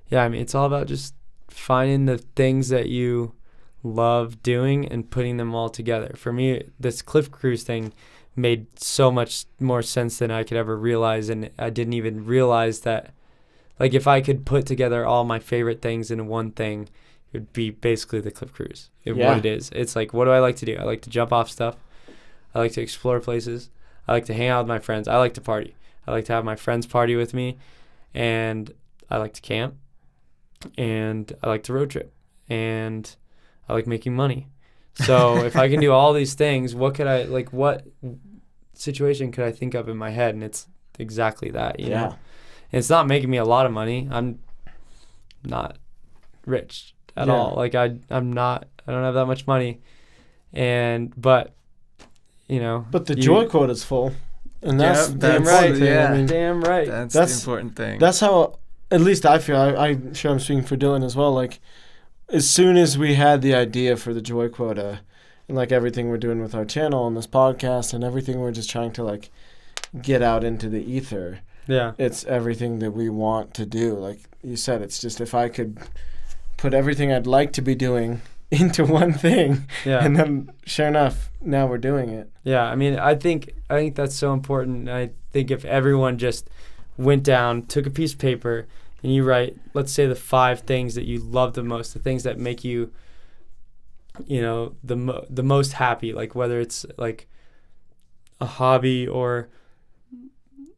yeah, I mean, it's all about just finding the things that you love doing and putting them all together. For me, this Cliff Cruise thing made so much more sense than I could ever realize, and I didn't even realize that, like, if I could put together all my favorite things in one thing, it would be basically the Cliff Cruise. What it is. It's like, what do I like to do? I like to jump off stuff. I like to explore places. I like to hang out with my friends. I like to party. I like to have my friends party with me, and I like to camp, and I like to road trip, and I like making money. So if I can do all these things, what situation could I think of in my head? And it's exactly that, you know? And it's not making me a lot of money. I'm not rich at all. Like I don't have that much money. But the joy quota is full. And that's damn right. Yeah. I mean, damn right. That's the important thing. That's how, at least I feel. I'm sure I'm speaking for Dylan as well. Like, as soon as we had the idea for the joy quota, and like everything we're doing with our channel and this podcast and everything we're just trying to like get out into the ether. Yeah. It's everything that we want to do. Like you said, it's just if I could put everything I'd like to be doing into one thing. Yeah. And then sure enough, now we're doing it. Yeah. I mean, I think that's so important. I think if everyone just went down, took a piece of paper, and you write, let's say, the 5 things that you love the most, the things that make you, the most happy, like whether it's like a hobby or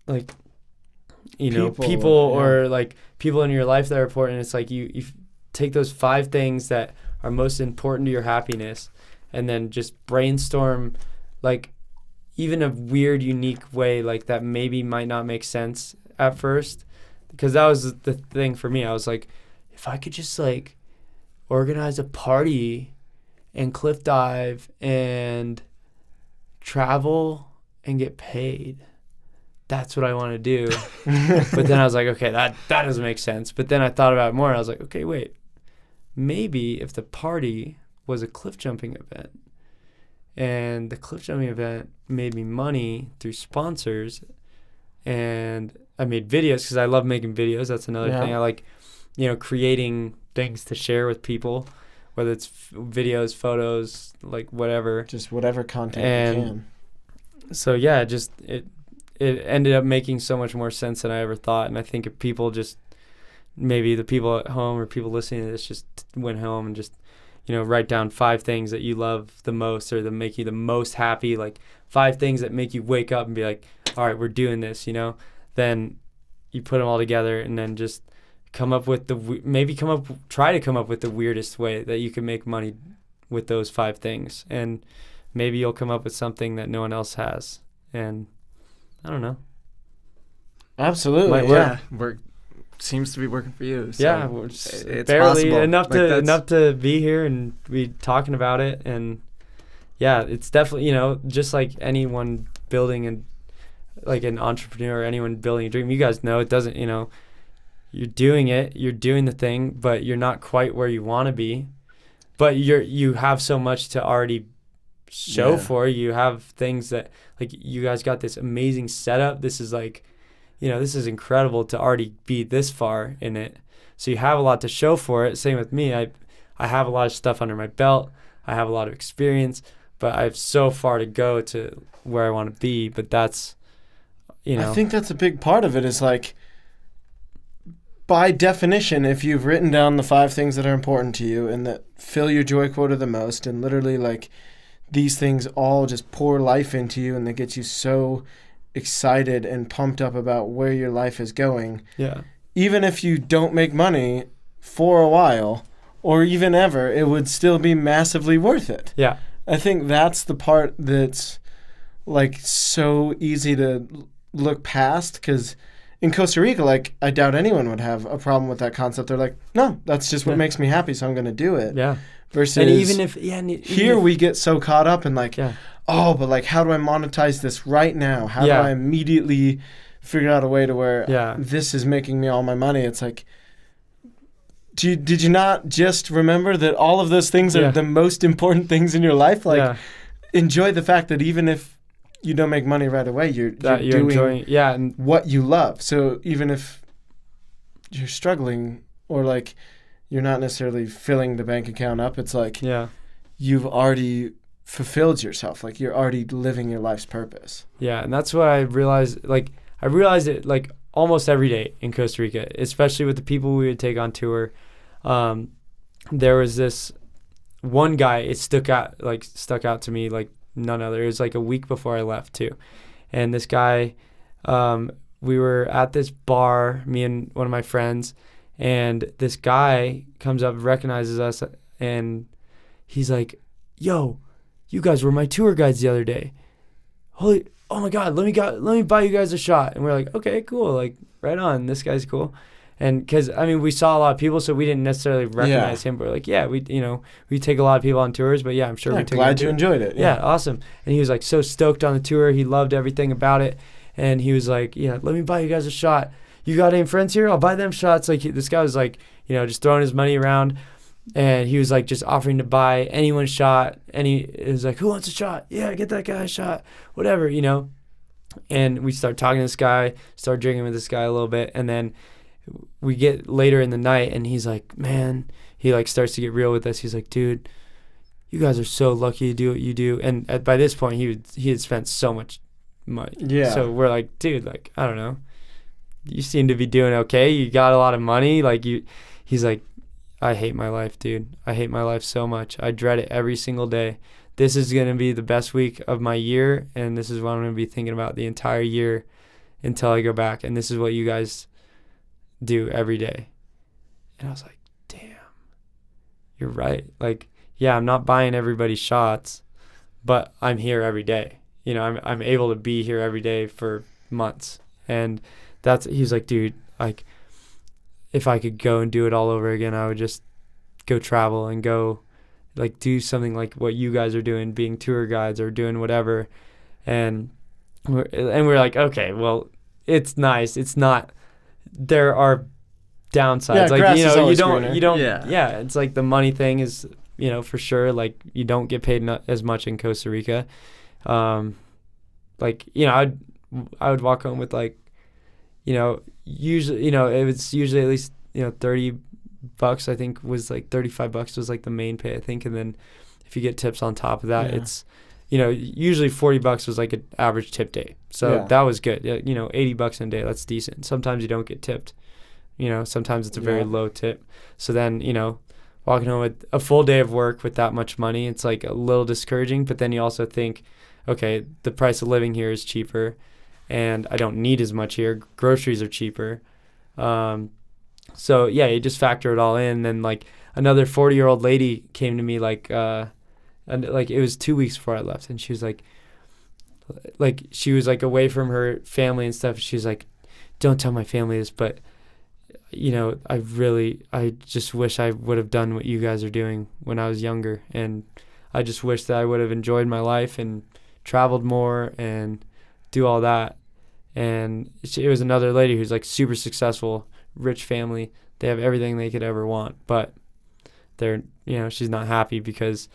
like, people or like people in your life that are important. It's like you take those 5 things that are most important to your happiness and then just brainstorm like even a weird, unique way like that maybe might not make sense at first. Because that was the thing for me. I was like, if I could just like organize a party and cliff dive and travel and get paid, that's what I want to do. But then I was like, okay, that doesn't make sense. But then I thought about it more. And I was like, okay, wait. Maybe if the party was a cliff jumping event and the cliff jumping event made me money through sponsors and I made videos because I love making videos. That's another thing. I like, creating things to share with people, whether it's videos, photos, like whatever. Just whatever content you can. So yeah, it ended up making so much more sense than I ever thought. And I think if people just, maybe the people at home or people listening to this just went home and just, write down 5 things that you love the most or that make you the most happy, like 5 things that make you wake up and be like, all right, we're doing this, then you put them all together and then just try to come up with the weirdest way that you can make money with those 5 things. And maybe you'll come up with something that no one else has. And I don't know. Absolutely. Seems to be working for you. So yeah, it's barely enough to be here and be talking about it. And yeah, it's definitely, just like anyone building like an entrepreneur or anyone building a dream, you guys know it doesn't, you're doing the thing, but you're not quite where you want to be. But you have so much to already show for. You have things that, like, you guys got this amazing setup. This is like, this is incredible to already be this far in it. So you have a lot to show for it. Same with me. I have a lot of stuff under my belt. I have a lot of experience, but I have so far to go to where I want to be. But that's, I think that's a big part of it is like, by definition, if you've written down the 5 things that are important to you and that fill your joy quota the most, and literally like these things all just pour life into you and they get you so excited and pumped up about where your life is going. Yeah. Even if you don't make money for a while or even ever, it would still be massively worth it. Yeah. I think that's the part that's like so easy to look past, because in Costa Rica, like, I doubt anyone would have a problem with that concept. They're like, no, that's just what makes me happy, so I'm going to do it. Yeah. Versus and even if here we get so caught up in like, but like, how do I monetize this right now? How do I immediately figure out a way to where this is making me all my money? It's like, did you not just remember that all of those things are the most important things in your life? Like, enjoy the fact that even if you don't make money right away, you're doing enjoying, what you love. So even if you're struggling, or like you're not necessarily filling the bank account up. It's like you've already fulfilled yourself. Like you're already living your life's purpose. Yeah, and that's what I realized. Like I realized it like almost every day in Costa Rica, especially with the people we would take on tour. There was this one guy. It stuck out to me like none other. It was like a week before I left too, and this guy. We were at this bar, me and one of my friends, and this guy comes up, recognizes us, and he's like, "Yo, you guys were my tour guides the other day. Oh my God, let me buy you guys a shot." And we're like, "Okay, cool, like right on. This guy's cool." And because I mean, we saw a lot of people, so we didn't necessarily recognize him. But we're like, we take a lot of people on tours, but I'm sure we took. Glad you enjoyed it. Yeah, awesome. And he was like so stoked on the tour. He loved everything about it. And he was like, let me buy you guys a shot. You got any friends here? I'll buy them shots. Like this guy was like, just throwing his money around. And he was like just offering to buy anyone a shot. And he was like, who wants a shot? Yeah, get that guy a shot. Whatever, And we start talking to this guy, start drinking with this guy a little bit. And then we get later in the night and he's like, man, he like starts to get real with us. He's like, dude, you guys are so lucky to do what you do. And by this point, he had spent so much money. Yeah. So we're like, dude, like, I don't know. You seem to be doing okay. You got a lot of money. Like he's like, I hate my life, dude. I hate my life so much. I dread it every single day. This is going to be the best week of my year. And this is what I'm going to be thinking about the entire year until I go back. And this is what you guys do every day. And I was like, damn, you're right. Like, I'm not buying everybody shots, but I'm here every day. I'm able to be here every day for months. And he's like, dude, like, if I could go and do it all over again, I would just go travel and go, like, do something like what you guys are doing, being tour guides or doing whatever. And we're like, okay, well, it's nice. It's not, there are downsides. Like, you don't, it's like the money thing is, for sure, like, you don't get paid as much in Costa Rica. Like, I would walk home with like, usually, it was usually at least, $30, I think was like $35 was like the main pay, I think. And then if you get tips on top of that, it's, usually $40 was like an average tip day. So that was good. $80 in a day, that's decent. Sometimes you don't get tipped, sometimes it's a very low tip. So then, walking home with a full day of work with that much money, it's like a little discouraging. But then you also think, okay, the price of living here is cheaper and I don't need as much here. Groceries are cheaper. So you just factor it all in. Then like another 40-year-old lady came to me like it was 2 weeks before I left, and she was like she was like away from her family and stuff. She's like, don't tell my family this, but I just wish I would have done what you guys are doing when I was younger, and I just wish that I would have enjoyed my life and traveled more and do all that. And it was another lady who's like super successful, rich family. They have everything they could ever want, but they're, she's not happy because,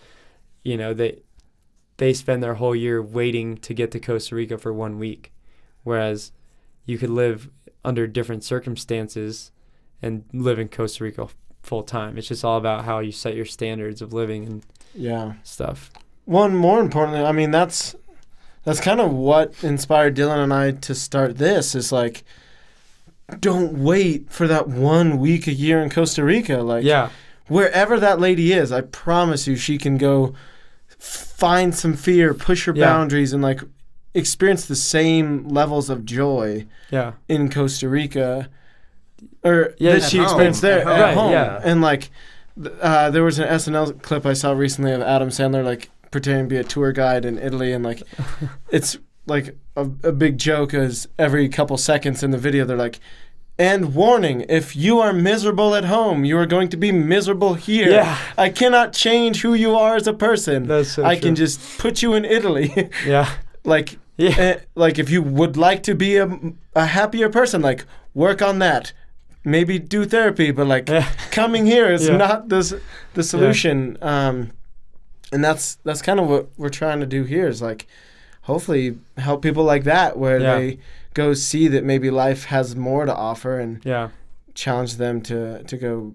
they spend their whole year waiting to get to Costa Rica for 1 week. Whereas you could live under different circumstances and live in Costa Rica full time. It's just all about how you set your standards of living and stuff. Well, and more importantly, I mean, that's kind of what inspired Dylan and I to start this, is like, don't wait for that 1 week a year in Costa Rica. Like, wherever that lady is, I promise you she can go find some fear, push her boundaries, and like experience the same levels of joy in Costa Rica or that she experienced there at home. Yeah. And like there was an SNL clip I saw recently of Adam Sandler like pretending to be a tour guide in Italy, and like it's like a big joke is every couple seconds in the video they're like, and warning, if you are miserable at home, you are going to be miserable here. Yeah. I cannot change who you are as a person. That's so I true. can just put you in Italy. Like if you would like to be a happier person, like work on that. Maybe do therapy, but like coming here is not the solution. And that's kind of what we're trying to do here, is like hopefully help people like that, where they go see that maybe life has more to offer and challenge them to go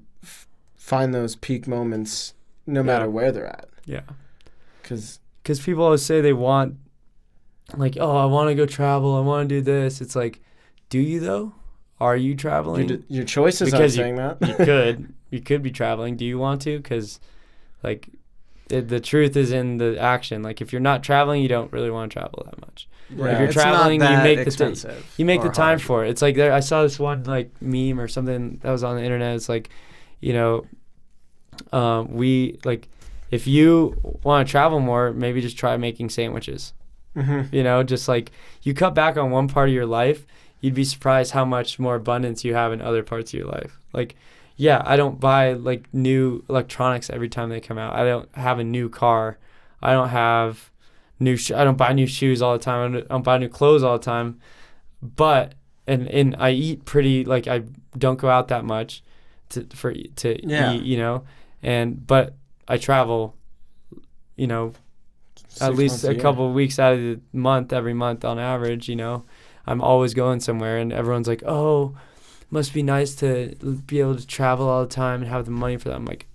find those peak moments no matter where they're at. Yeah. Because people always say they want, like, oh, I want to go travel. I want to do this. It's like, do you though? Are you traveling? Your choices aren't saying that. You could be traveling. Do you want to? Because, like, the truth is in the action. Like, if you're not traveling, you don't really want to travel that much. Right. If you're traveling, you make the time hard. for it. It's like I saw this one like meme or something that was on the internet. It's like, you know, we like, if you want to travel more, maybe just try making sandwiches. Mm-hmm. You know, just like you cut back on one part of your life, you'd be surprised how much more abundance you have in other parts of your life. Like, yeah, I don't buy like new electronics every time they come out. I don't have a new car. I don't have I don't buy new shoes all the time. I don't buy new clothes all the time. But and I eat pretty, like, I don't go out that much to eat, you know. But I travel, you know, at least a couple of weeks out of the month, every month on average, you know. I'm always going somewhere, and everyone's like, oh, must be nice to be able to travel all the time and have the money for that. I'm like,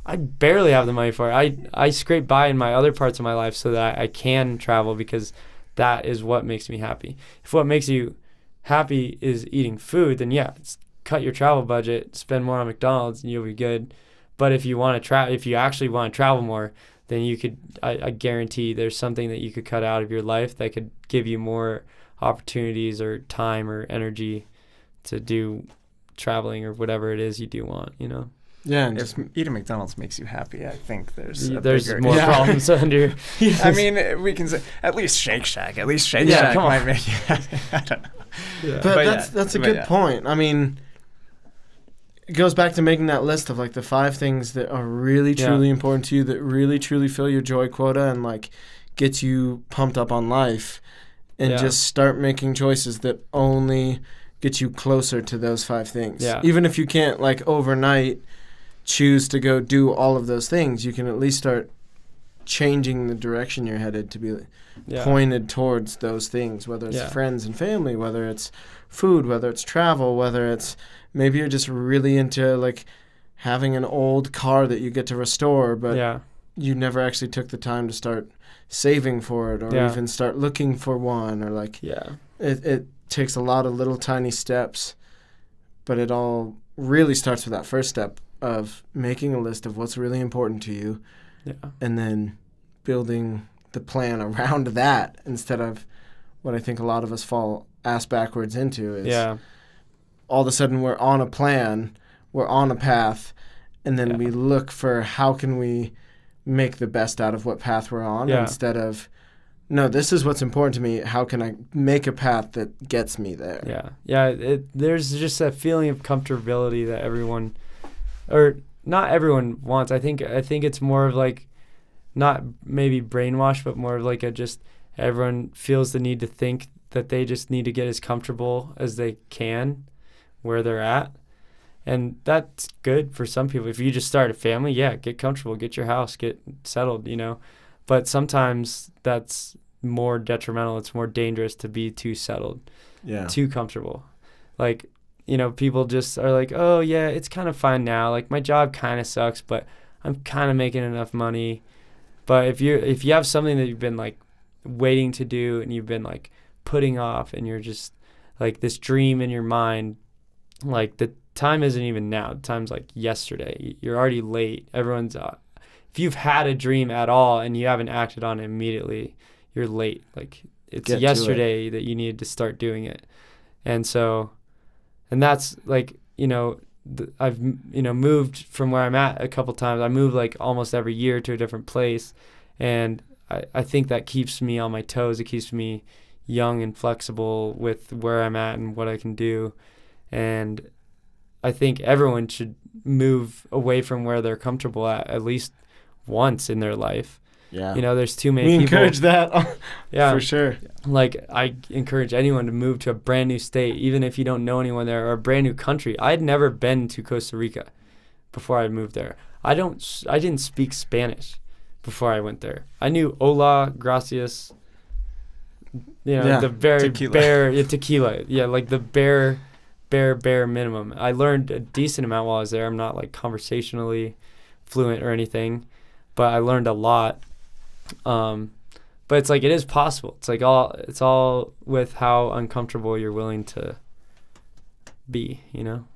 I barely have the money for it. I scrape by in my other parts of my life so that I can travel, because that is what makes me happy. If what makes you happy is eating food, then yeah, cut your travel budget, spend more on McDonald's, and you'll be good. But if you want to if you actually want to travel more, then you could, I guarantee there's something that you could cut out of your life that could give you more opportunities or time or energy to do traveling or whatever it is you do want, you know. Yeah, and if eating McDonald's makes you happy, I think there's more problems under. Yes. I mean, we can say at least Shake Shack. At least Shake Shack might make you happy. I don't know. Yeah. But that's a good point. I mean, it goes back to making that list of like the 5 things that are really truly important to you, that really truly fill your joy quota and like get you pumped up on life, and just start making choices that only get you closer to those 5 things. Yeah. Even if you can't like overnight choose to go do all of those things, you can at least start changing the direction you're headed to be pointed towards those things, whether it's friends and family, whether it's food, whether it's travel, whether it's maybe you're just really into like having an old car that you get to restore, but you never actually took the time to start saving for it or even start looking for one, or like it takes a lot of little tiny steps, but it all really starts with that first step of making a list of what's really important to you, and then building the plan around that, instead of what I think a lot of us fall ass backwards into is all of a sudden we're on a plan, we're on a path, and then we look for how can we make the best out of what path we're on, instead of, no, this is what's important to me, how can I make a path that gets me there? There's just that feeling of comfortability that everyone, or not everyone wants. I think it's more of like, not maybe brainwashed, but more of like everyone feels the need to think that they just need to get as comfortable as they can where they're at. And that's good for some people. If you just start a family, get comfortable, get your house, get settled, you know. But sometimes that's more detrimental. It's more dangerous to be too settled, too comfortable. Like, you know, people just are like, oh, yeah, it's kind of fine now. Like, my job kind of sucks, but I'm kind of making enough money. But if you have something that you've been, like, waiting to do and you've been, like, putting off, and you're just, like, this dream in your mind, like, the time isn't even now. The time's, like, yesterday. You're already late. Everyone's if you've had a dream at all and you haven't acted on it immediately, you're late. Like, it's yesterday that you needed to start doing it. And so, and that's like, you know, I've, you know, moved from where I'm at a couple times. I move like almost every year to a different place. And I think that keeps me on my toes. It keeps me young and flexible with where I'm at and what I can do. And I think everyone should move away from where they're comfortable at least once in their life. Yeah. You know, there's too many people. We encourage that. For sure. Like, I encourage anyone to move to a brand new state, even if you don't know anyone there, or a brand new country. I had never been to Costa Rica before I moved there. I didn't speak Spanish before I went there. I knew hola, gracias, you know, the very tequila. Yeah, like the bare bare minimum. I learned a decent amount while I was there. I'm not like conversationally fluent or anything, but I learned a lot. But it's like, it is possible. It's like it's all with how uncomfortable you're willing to be, you know?